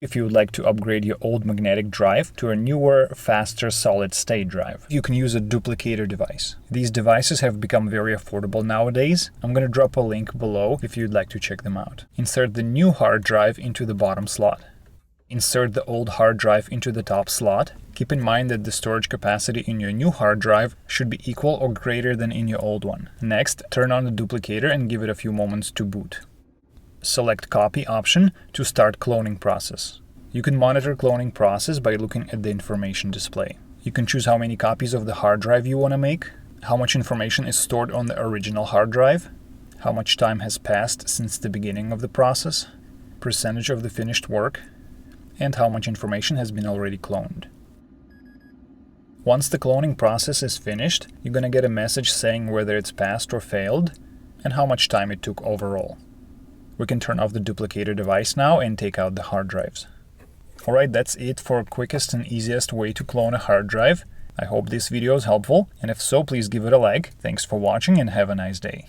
if you would like to upgrade your old magnetic drive to a newer, faster solid-state drive. You can use a duplicator device. These devices have become very affordable nowadays. I'm going to drop a link below if you'd like to check them out. Insert the new hard drive into the bottom slot. Insert the old hard drive into the top slot. Keep in mind that the storage capacity in your new hard drive should be equal or greater than in your old one. Next, turn on the duplicator and give it a few moments to boot. Select Copy option to start cloning process. You can monitor cloning process by looking at the information display. You can choose how many copies of the hard drive you want to make, how much information is stored on the original hard drive, how much time has passed since the beginning of the process, percentage of the finished work, and how much information has been already cloned. Once the cloning process is finished, you're going to get a message saying whether it's passed or failed and how much time it took overall. We can turn off the duplicator device now and take out the hard drives. Alright, that's it for quickest and easiest way to clone a hard drive. I hope this video is helpful, and if so, please give it a like. Thanks for watching and have a nice day.